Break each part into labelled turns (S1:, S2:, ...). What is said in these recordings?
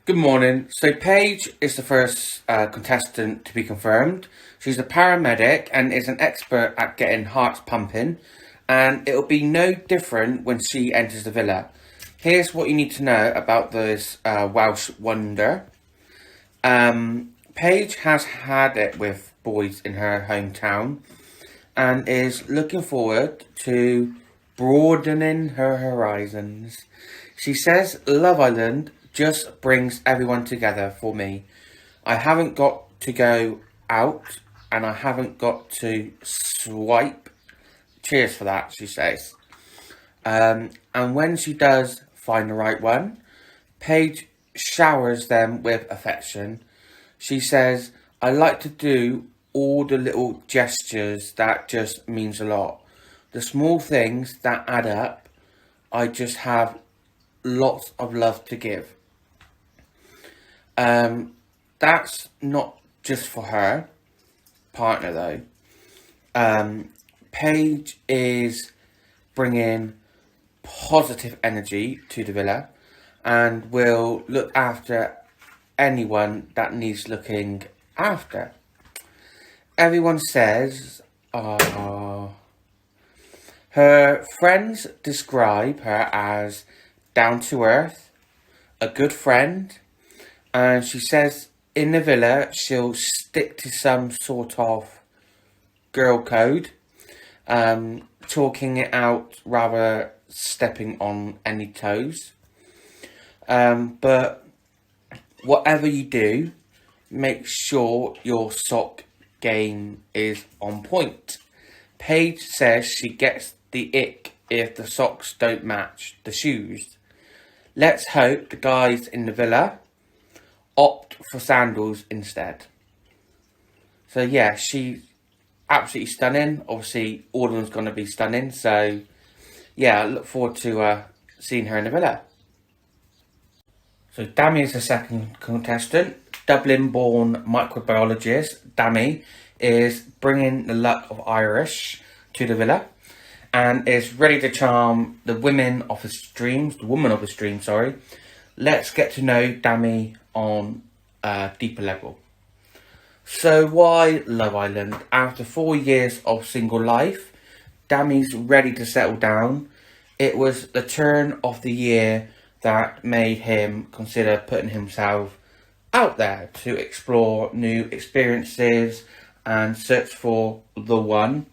S1: Good morning. So Paige is the first contestant to be confirmed. She's a paramedic and is an expert at getting hearts pumping. And it'll be no different when she enters the villa. Here's what you need to know about this Welsh wonder. Paige has had it with boys in her hometown and is looking forward to broadening her horizons. She says Love Island just brings everyone together for me. I haven't got to go out and I haven't got to swipe. Cheers for that, she says. And when she does find the right one, Paige showers them with affection. She says, I like to do all the little gestures that just means a lot. The small things that add up. I just have lots of love to give. That's not just for her partner though. Paige is bringing positive energy to the villa and will look after anyone that needs looking after. Everyone says, her friends describe her as down to earth, a good friend, and she says in the villa she'll stick to some sort of girl code, talking it out rather stepping on any toes. But whatever you do, make sure your sock game is on point. Paige says she gets the ick if the socks don't match the shoes. Let's hope the guys in the villa opt for sandals instead. So yeah, she's absolutely stunning. Obviously, all of them's going to be stunning. So yeah, I look forward to seeing her in the villa. So Damien is the second contestant. Dublin-born microbiologist Dami is bringing the luck of Irish to the villa and is ready to charm the woman of his dreams. Let's get to know Dami on a deeper level. So why Love Island? After 4 years of single life, Dami's ready to settle down. It was the turn of the year that made him consider putting himself out there to explore new experiences and search for the one.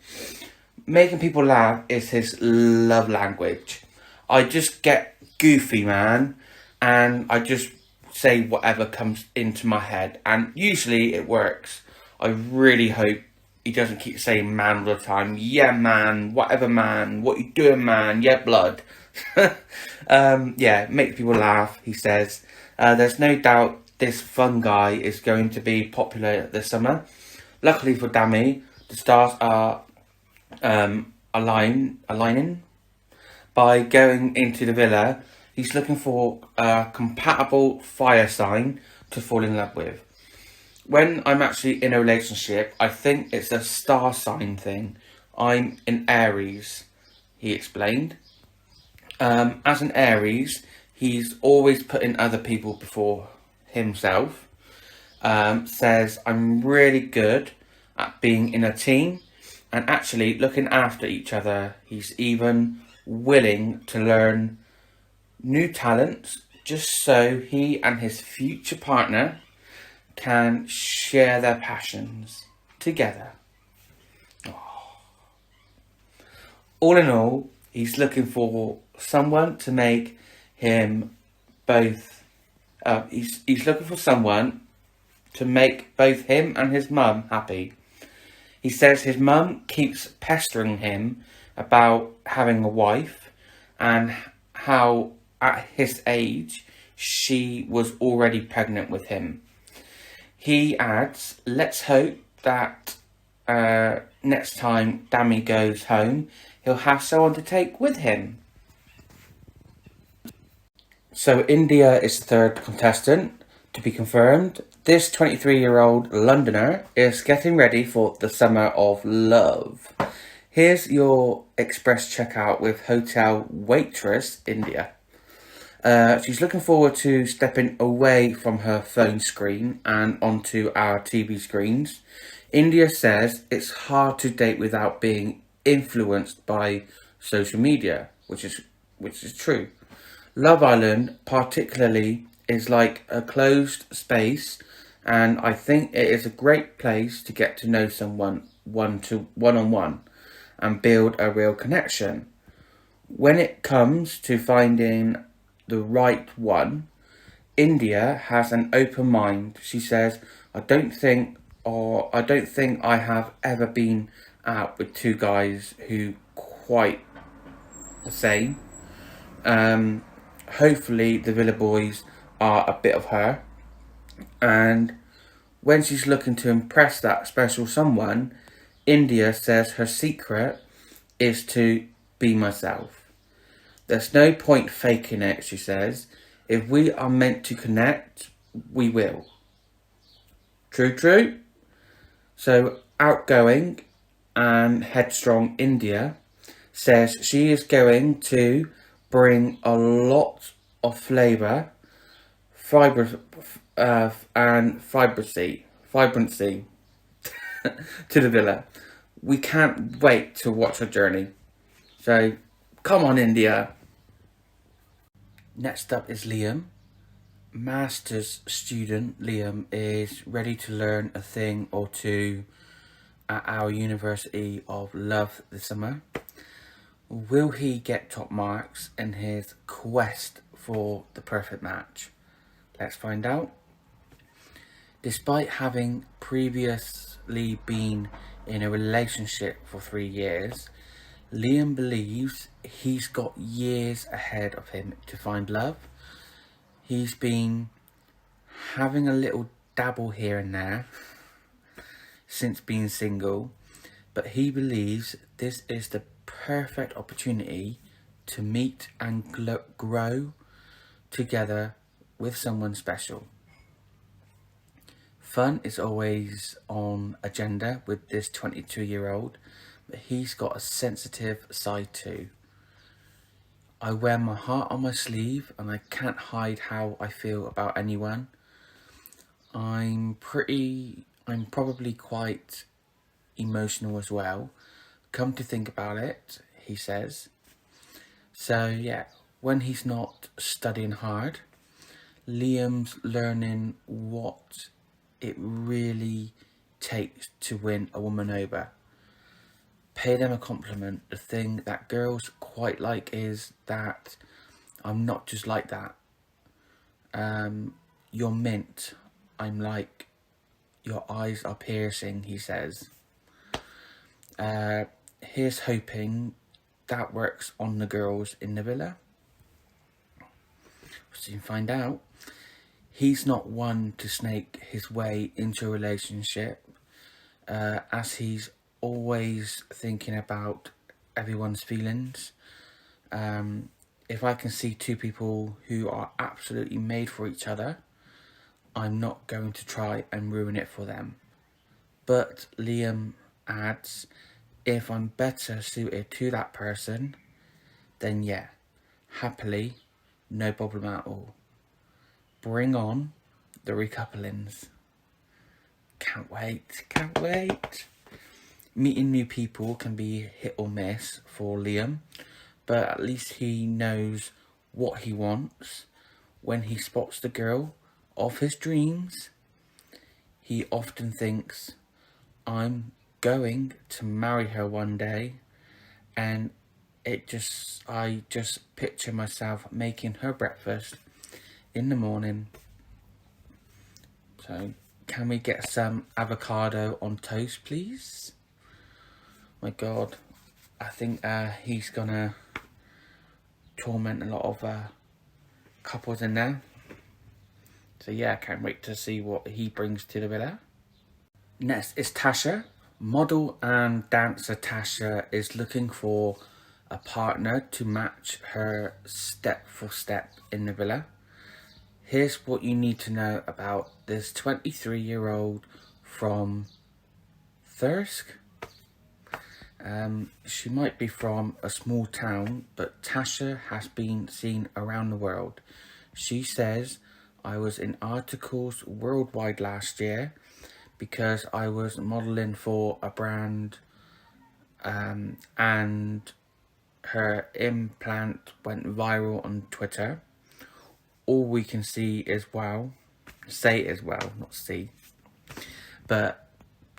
S1: Making people laugh is his love language. I just get goofy, man, and I just say whatever comes into my head, and usually it works. I really hope he doesn't keep saying man all the time. Yeah, man, whatever, man, what you doing, man, yeah, blood. Yeah, makes people laugh, he says. There's no doubt this fun guy is going to be popular this summer. Luckily for Dami, the stars are aligning. By going into the villa, he's looking for a compatible fire sign to fall in love with. When I'm actually in a relationship, I think it's a star sign thing. I'm in Aries, he explained. As an Aries, he's always putting other people before himself. Says, I'm really good at being in a team and actually looking after each other. He's even willing to learn new talents just so he and his future partner can share their passions together. Oh. All in all, he's looking for someone to make him both. He's looking for someone to make both him and his mum happy. He says his mum keeps pestering him about having a wife and how at his age she was already pregnant with him. He adds, let's hope that next time Dami goes home, he'll have someone to take with him. So India is the third contestant to be confirmed. This 23-year-old Londoner is getting ready for the summer of love. Here's your express checkout with hotel waitress India. She's looking forward to stepping away from her phone screen and onto our TV screens. India says it's hard to date without being influenced by social media, which is true. Love Island, particularly, is like a closed space, and I think it is a great place to get to know someone one on one and build a real connection. When it comes to finding the right one, India has an open mind. She says, I don't think I have ever been out with two guys who quite the same. Hopefully the Villa boys are a bit of her, and when she's looking to impress that special someone, India says her secret is to be myself. There's no point faking it, she says. If we are meant to connect, we will. True. So outgoing and headstrong India says she is going to bring a lot of flavour, and vibrancy to the villa. We can't wait to watch her journey. So, come on, India. Next up is Liam. Master's student Liam is ready to learn a thing or two at our University of Love this summer. Will he get top marks in his quest for the perfect match? Let's find out. Despite having previously been in a relationship for 3 years, Liam believes he's got years ahead of him to find love. He's been having a little dabble here and there since being single, but he believes this is the perfect opportunity to meet and grow together with someone special. Fun is always on agenda with this 22-year-old, but he's got a sensitive side too. I wear my heart on my sleeve and I can't hide how I feel about anyone. I'm probably quite emotional as well. Come to think about it, he says. So yeah, when he's not studying hard, Liam's learning what it really takes to win a woman over. Pay them a compliment. The thing that girls quite like is that I'm not just like that. You're mint. I'm like, your eyes are piercing, he says. Here's hoping that works on the girls in the villa. We'll soon find out. He's not one to snake his way into a relationship, as he's always thinking about everyone's feelings. If I can see two people who are absolutely made for each other, I'm not going to try and ruin it for them. But Liam adds, if I'm better suited to that person, then yeah, happily, no problem at all. Bring on the recouplings. Can't wait. Meeting new people can be hit or miss for Liam, but at least he knows what he wants. When he spots the girl of his dreams, he often thinks, I'm going to marry her one day, and I just picture myself making her breakfast in the morning. So, can we get some avocado on toast, please? My God, I think he's gonna torment a lot of couples in there. So yeah, I can't wait to see what he brings to the villa. Next is Tasha. Model and dancer Tasha is looking for a partner to match her step for step in the villa. Here's what you need to know about this 23-year-old from Thirsk. She might be from a small town, but Tasha has been seen around the world. She says, I was in articles worldwide last year because I was modelling for a brand, and her implant went viral on Twitter. All we can see is wow. Say it as well, not see. But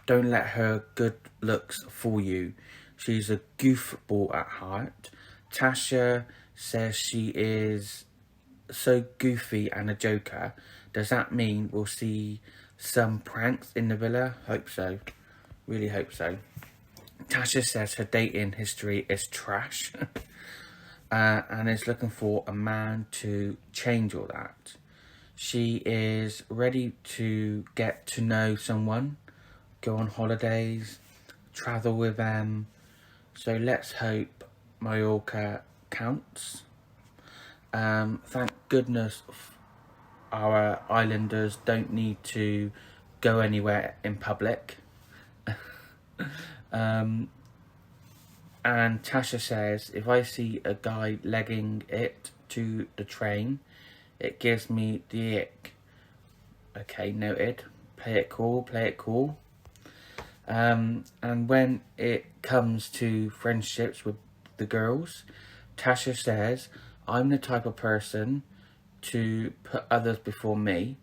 S1: don't let her good looks fool you. She's a goofball at heart. Tasha says she is so goofy and a joker. Does that mean we'll see some pranks in the villa? Hope so. Really hope so. Tasha says her dating history is trash. And is looking for a man to change all that. She is ready to get to know someone, go on holidays, travel with them. So let's hope Mallorca counts. Thank goodness our islanders don't need to go anywhere in public. And Tasha says, if I see a guy legging it to the train, it gives me the ick. Okay, noted. Play it cool, play it cool. And when it comes to friendships with the girls, Tasha says, I'm the type of person to put others before me.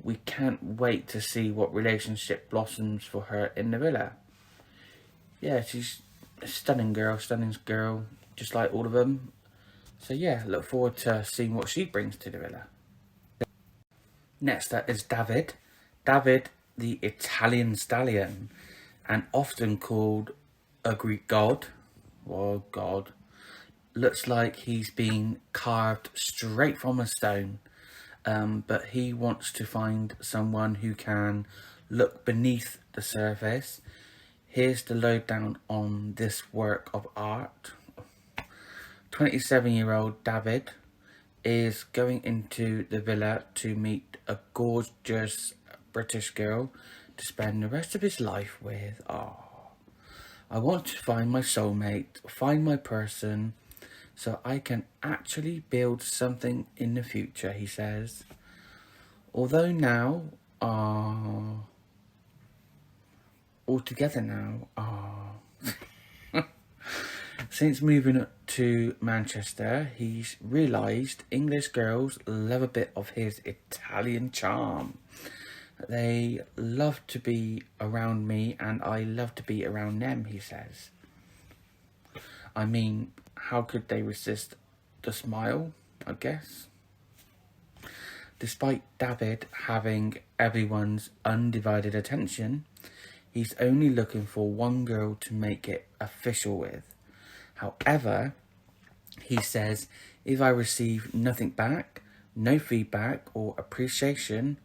S1: We can't wait to see what relationship blossoms for her in the villa. Yeah, she's a stunning girl, just like all of them. So yeah, look forward to seeing what she brings to the villa. Next up is Davide. Davide, the Italian stallion, and often called a Greek god. Oh God. Looks like he's been carved straight from a stone. But he wants to find someone who can look beneath the surface. Here's the lowdown on this work of art. 27-year-old Davide is going into the villa to meet a gorgeous British girl to spend the rest of his life with. I want to find my soulmate, find my person, so I can actually build something in the future, he says. Although now, all together now, Since moving to Manchester, he's realised English girls love a bit of his Italian charm. They love to be around me and I love to be around them, he says. I mean, how could they resist the smile, I guess? Despite Davide having everyone's undivided attention, he's only looking for one girl to make it official with. However, he says, if I receive nothing back, no feedback or appreciation,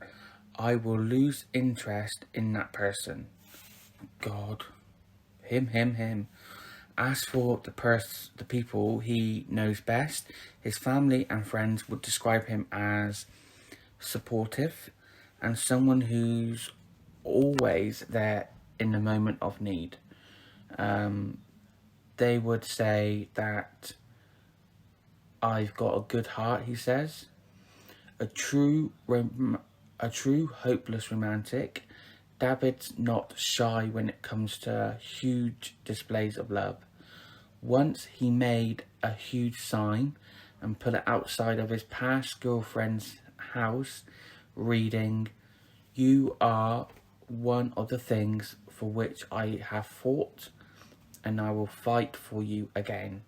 S1: I will lose interest in that person. God. Him. As for the people he knows best, his family and friends would describe him as supportive and someone who's always there in the moment of need. They would say that I've got a good heart, he says. A true hopeless romantic. David's not shy when it comes to huge displays of love. Once he made a huge sign and put it outside of his past girlfriend's house, reading, "You are one of the things for which I have fought, and I will fight for you again."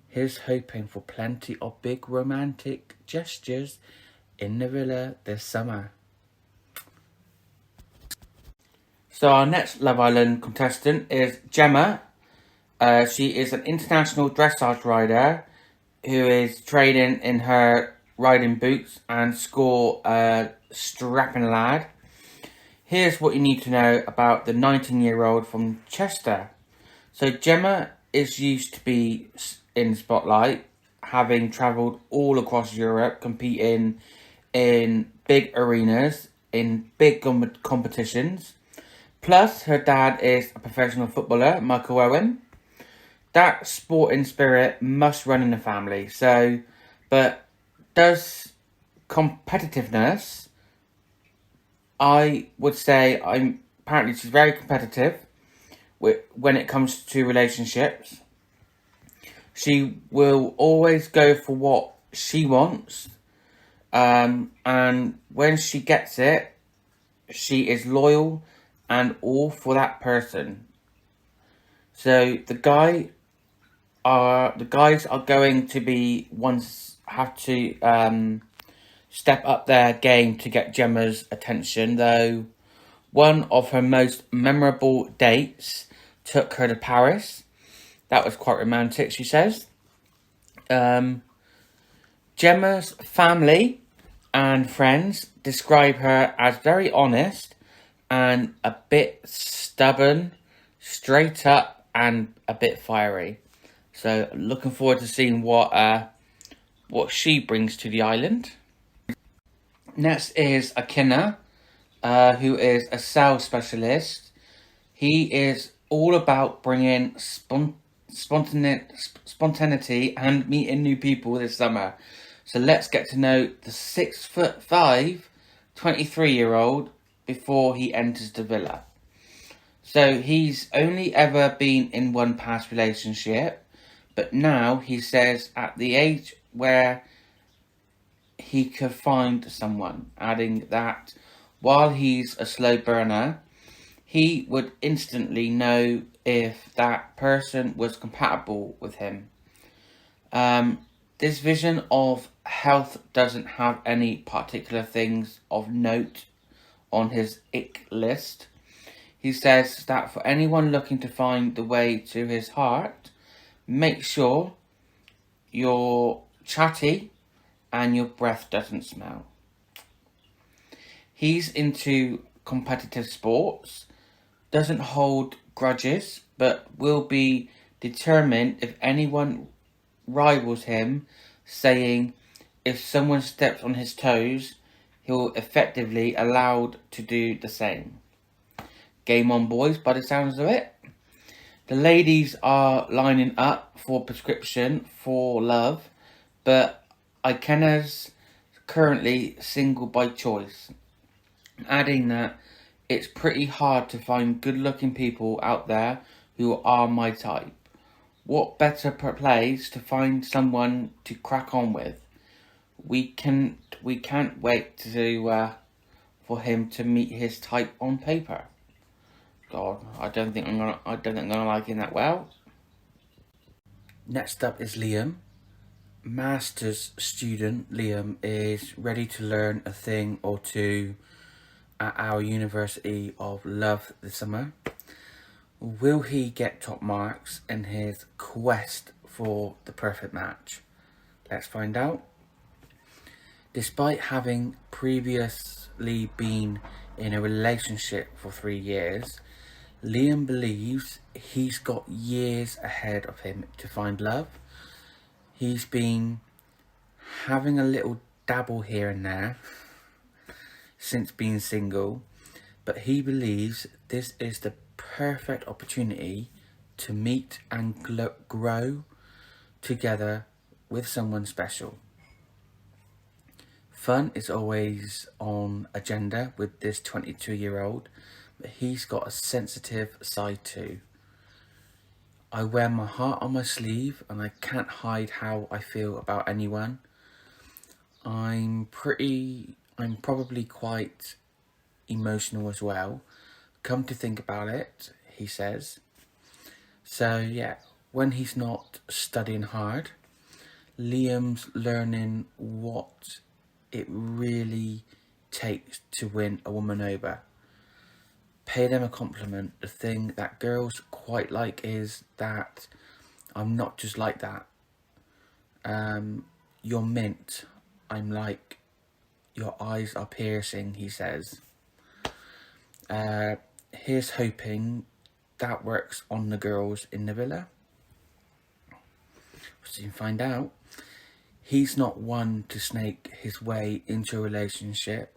S1: Here's hoping for plenty of big romantic gestures in the villa this summer. So our next Love Island contestant is Gemma. She is an international dressage rider who is training in her riding boots and score a strapping lad. Here's what you need to know about the 19-year-old from Chester. So Gemma is used to be in spotlight, having travelled all across Europe, competing in big arenas, in big competitions. Plus, her dad is a professional footballer, Michael Owen. That sporting spirit must run in the family. So, but does competitiveness, I would say, apparently she's very competitive when it comes to relationships. She will always go for what she wants. And when she gets it, she is loyal and all for that person. So the guys are going to have to step up their game to get Gemma's attention, though one of her most memorable dates took her to Paris. That was quite romantic, she says. Gemma's family and friends describe her as very honest and a bit stubborn, straight up and a bit fiery. So looking forward to seeing what she brings to the island. Next is Akina, who is a sales specialist. He is all about bringing spontaneity and meeting new people this summer. So let's get to know the 6'5", 23-year-old before he enters the villa. So he's only ever been in one past relationship, but now he says at the age where he could find someone, adding that while he's a slow burner, he would instantly know if that person was compatible with him. This vision of health doesn't have any particular things of note on his ick list. He says that for anyone looking to find the way to his heart, make sure you're chatty and your breath doesn't smell. He's into competitive sports, doesn't hold grudges, but will be determined if anyone rivals him, saying if someone steps on his toes, he'll effectively allowed to do the same. Game on, boys, by the sounds of it. The ladies are lining up for prescription for love, but IKENNA's currently single by choice, adding that it's pretty hard to find good-looking people out there who are my type. What better place to find someone to crack on with? We can't wait for him to meet his type on paper. God, I don't think I'm gonna like him that well. Next up is Liam. Master's student Liam is ready to learn a thing or two at our University of Love this summer. Will he get top marks in his quest for the perfect match? Let's find out. Despite having previously been in a relationship for 3 years, Liam believes he's got years ahead of him to find love. He's been having a little dabble here and there since being single, but he believes this is the perfect opportunity to meet and grow together with someone special. Fun is always on agenda with this 22-year-old, but he's got a sensitive side too. I wear my heart on my sleeve and I can't hide how I feel about anyone. I'm probably quite emotional as well. Come to think about it, he says. So yeah, when he's not studying hard, Liam's learning what it really takes to win a woman over. Pay them a compliment. The thing that girls quite like is that I'm not just like that. You're mint. I'm like, your eyes are piercing, he says. Here's hoping that works on the girls in the villa. We'll soon find out. He's not one to snake his way into a relationship,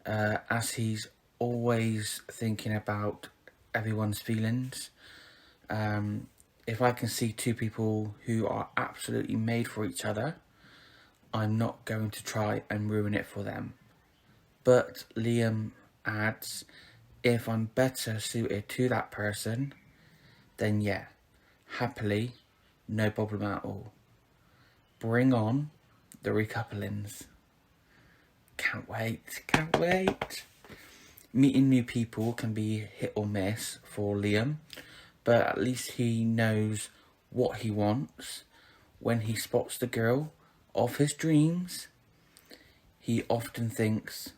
S1: as he's always thinking about everyone's feelings. If I can see two people who are absolutely made for each other, I'm not going to try and ruin it for them. But Liam adds, if I'm better suited to that person, then yeah, happily, no problem at all. Bring on the recouplings. Can't wait, can't wait. Meeting new people can be hit or miss for Liam, but at least he knows what he wants. When he spots the girl of his dreams, he often thinks,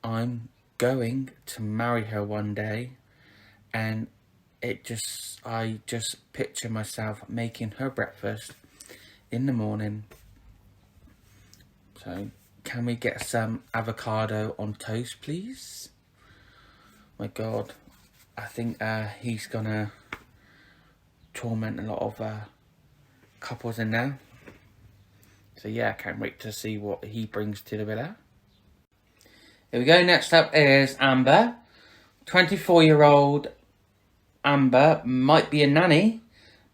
S1: I'm going to marry her one day, and I just picture myself making her breakfast in the morning. So, can we get some avocado on toast, please? My God, I think he's gonna torment a lot of couples in there. So yeah, I can't wait to see what he brings to the villa. Here we go. Next up is Amber. 24-year-old Amber might be a nanny,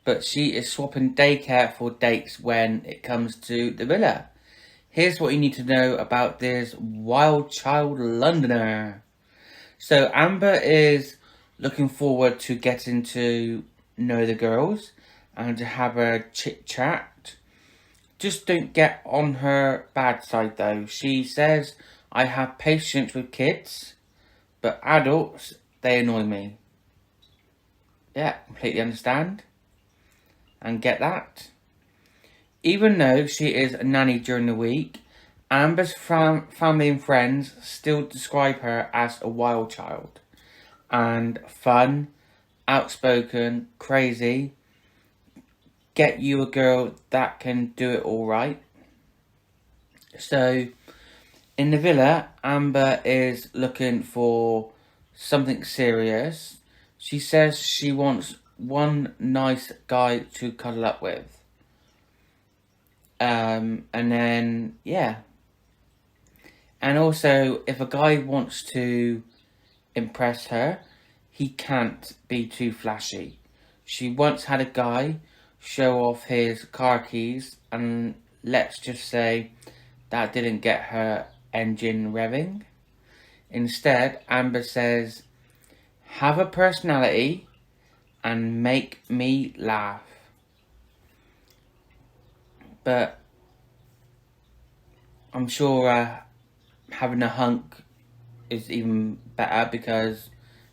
S1: but she is swapping daycare for dates when it comes to the villa. Here's what you need to know about this wild child Londoner. So Amber is looking forward to getting to know the girls and to have a chit chat. Just don't get on her bad side though. She says, I have patience with kids, but adults, they annoy me. Yeah, completely understand and get that. Even though she is a nanny during the week, Amber's family and friends still describe her as a wild child. And fun, outspoken, crazy. Get you a girl that can do it all right. So, in the villa, Amber is looking for something serious. She says she wants one nice guy to cuddle up with. And then, yeah. And also, if a guy wants to impress her, he can't be too flashy. She once had a guy show off his car keys, and let's just say that didn't get her engine revving. Instead, Amber says, have a personality and make me laugh. But I'm sure having a hunk is even better, because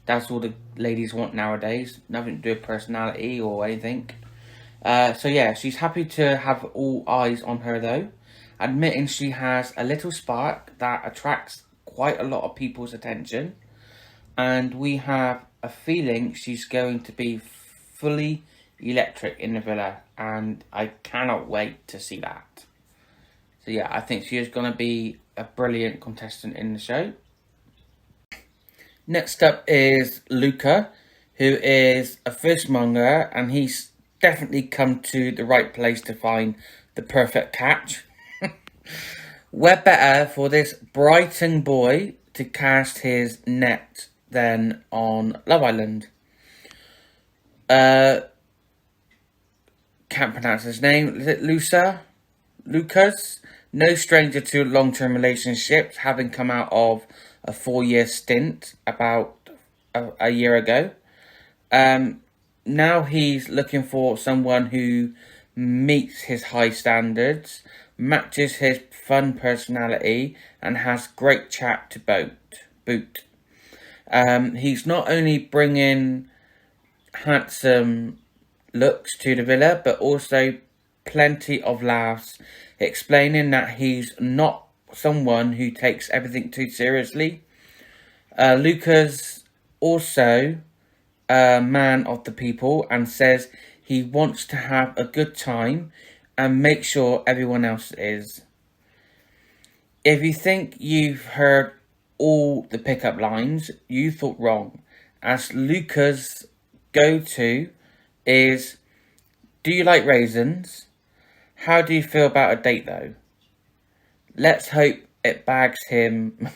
S1: that's all the ladies want nowadays. Nothing to do with personality or anything. So yeah, she's happy to have all eyes on her though, admitting she has a little spark that attracts quite a lot of people's attention, and we have a feeling she's going to be fully electric in the villa, and I cannot wait to see that. So yeah, I think she is going to be a brilliant contestant in the show. Next up is LUCA, who is a fishmonger, and he's definitely come to the right place to find the perfect catch. Where better for this Brighton boy to cast his net than on Love Island? Can't pronounce his name. Is it Lucas? No stranger to long-term relationships, having come out of a 4-year stint about a year ago. Now he's looking for someone who meets his high standards, matches his fun personality, and has great chat to boot. He's not only bringing handsome looks to the villa, but also plenty of laughs, explaining that he's not someone who takes everything too seriously. Lucas also a man of the people and says he wants to have a good time and make sure everyone else is. If you think you've heard all the pickup lines, you thought wrong, as Lucas' go-to is, do you like raisins? How do you feel about a date though? Let's hope it bags him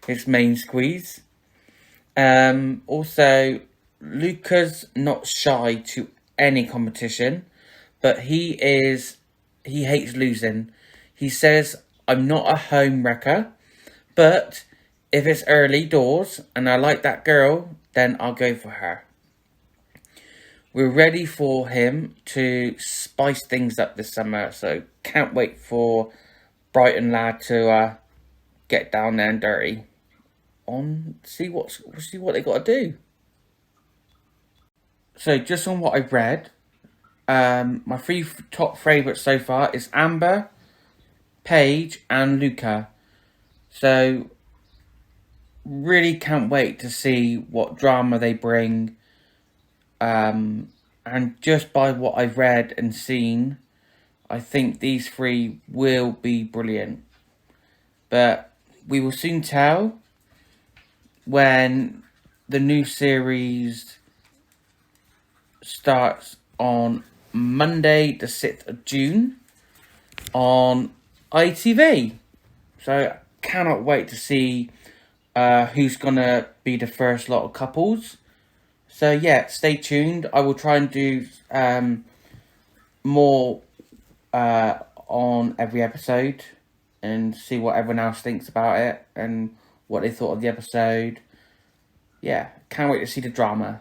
S1: his main squeeze. Also, Luca's not shy to any competition, but he hates losing. He says, I'm not a home wrecker, but if it's early doors and I like that girl, then I'll go for her. We're ready for him to spice things up this summer, so can't wait for Brighton lad to get down there and dirty. See what they got to do. So just on what I've read, my three top favourites so far is Amber, Paige and Luca. So really can't wait to see what drama they bring. And just by what I've read and seen, I think these three will be brilliant. But we will soon tell when the new series starts on Monday the 6th of June on ITV. So cannot wait to see who's going to be the first lot of couples. So yeah, stay tuned. I will try and do more on every episode and see what everyone else thinks about it and what they thought of the episode. Yeah, can't wait to see the drama.